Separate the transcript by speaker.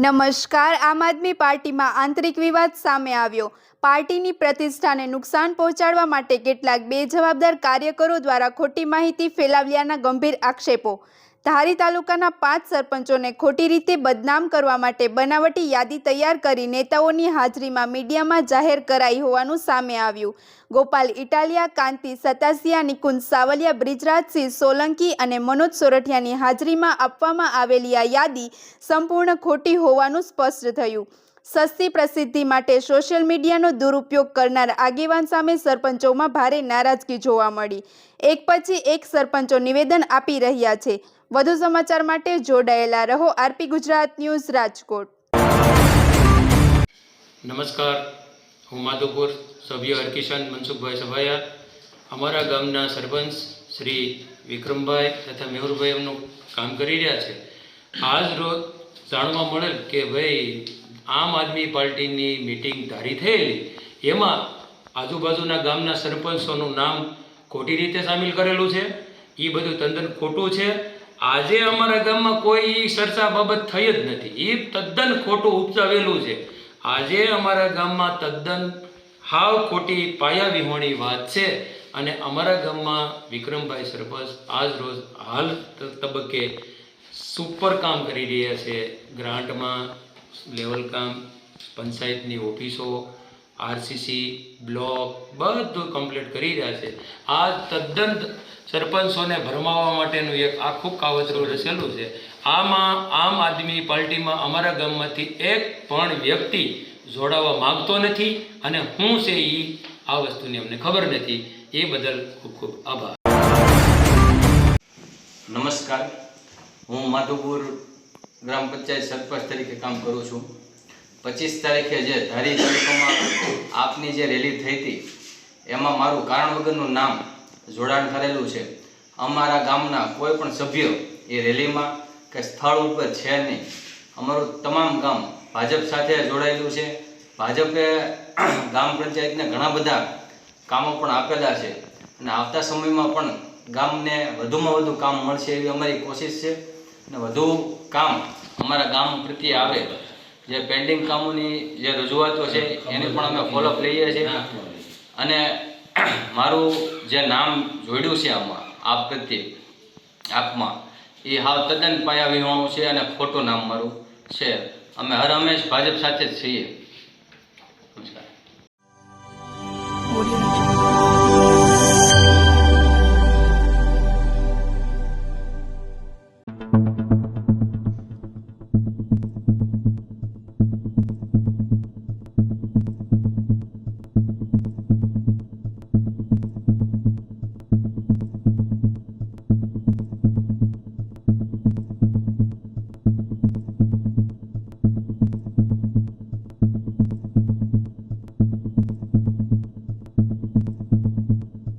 Speaker 1: નમસ્કાર। આમ આદમી પાર્ટીમાં આંતરિક વિવાદ સામે આવ્યો। પાર્ટીની પ્રતિષ્ઠાને નુકસાન પહોંચાડવા માટે કેટલાક બેજવાબદાર કાર્યકરો દ્વારા ખોટી માહિતી ફેલાવ્યાના ગંભીર આક્ષેપો। ધારી તાલુકાના 5 સરપંચોને ખોટી રીતે બદનામ કરવા માટે બનાવટી યાદી તૈયાર કરી નેતાઓની હાજરીમાં મીડિયામાં જાહેર કરાઈ હોવાનું સામે આવ્યું। ગોપાલ ઇટાલિયા, કાંતિ સતાસિયા, નિકુંજ સાવલિયા, બ્રિજરાજસિંહ સોલંકી અને મનોજ સોરઠિયાની હાજરીમાં આપવામાં આવેલી આ યાદી સંપૂર્ણ ખોટી હોવાનું સ્પષ્ટ થયું। સસ્તી પ્રસિદ્ધિ માટે સોશિયલ મીડિયાનો દુરુપયોગ કરનાર આગેવાન સામે સરપંચોમાં ભારે નારાજગી જોવા મળી। એક પછી એક સરપંચો નિવેદન આપી રહ્યા છે। વધુ સમાચાર માટે જોડાયેલા રહો આરપી ગુજરાત ન્યૂઝ રાજકોટ।
Speaker 2: નમસ્કાર, હું માધુપુર સભ્ય હરકિશન મનસુખભાઈ સભાયા અમારા ગામના સરપંચ શ્રી વિક્રમભાઈ તથા મેહુરભાઈ એમનું કામ કરી રહ્યા છે। આજ રોજ જાણવા મળેલ કે ભાઈ આમ આદમી પાર્ટીની મીટિંગ ધારી થયેલી એમાં આજુબાજુના ગામના સરપંચોનું નામ ખોટી રીતે સામેલ કરેલું છે। એ બધું તદ્દન ખોટું છે। આજે અમારા ગામમાં કોઈ ચર્ચા બાબત થઈ જ નથી। એ તદ્દન ખોટું ઉપજાવેલું છે। આજે અમારા ગામમાં તદ્દન હાવ ખોટી પાયા વિહોણી વાત છે અને અમારા ગામમાં વિક્રમભાઈ સરપંચ આજ રોજ હાલ તબક્કે સુપર કામ કરી રહ્યા છે। ગ્રાન્ટમાં લેવલ કામ, પંચાયતની ઓફિસો, આરસીસી બ્લોક બધું કમ્પ્લીટ કરી રહ્યા છે। આ તદ્દન સરપંચોને ભરમાવવા માટેનું એક આખું કાવતરું રચેલું છે। આમાં આમ આદમી પાર્ટીમાં અમારા ગામમાંથી એક પણ વ્યક્તિ જોડાવા માગતો નથી અને હું છે એ આ વસ્તુની અમને ખબર નથી। એ બદલ ખૂબ ખૂબ આભાર।
Speaker 3: નમસ્કાર, હું માધુપુર ગ્રામ પંચાયત સરપંચ તરીકે કામ કરું છું। 25 તારીખે જે ધારી તાલુકામાં આપની જે રેલી થઈ હતી એમાં મારું કારણ વગરનું નામ જોડાણ કરેલું છે। અમારા ગામના કોઈ પણ સભ્ય એ રેલીમાં કે સ્થળ ઉપર છે નહીં। અમારું તમામ ગામ ભાજપ સાથે જોડાયેલું છે। ભાજપે ગામ પંચાયતને ઘણા બધા કામો પણ આપેલા છે અને આવતા સમયમાં પણ ગામને વધુમાં વધુ કામ મળશે એવી અમારી કોશિશ છે અને વધુ કામ અમારા ગામ પ્રત્યે આવે। જે પેન્ડિંગ કામોની જે રજૂઆતો છે એની પણ અમે ફોલોઅપ લઈએ છીએ અને મારું જે નામ જોડ્યું છે આમાં આપ પ્રત્યે આપમાં એ હાવ તદ્દન પાયા વિહોણું છે અને ખોટું નામ મારું છે। અમે હર હંમેશ ભાજપ સાથે જ છીએ।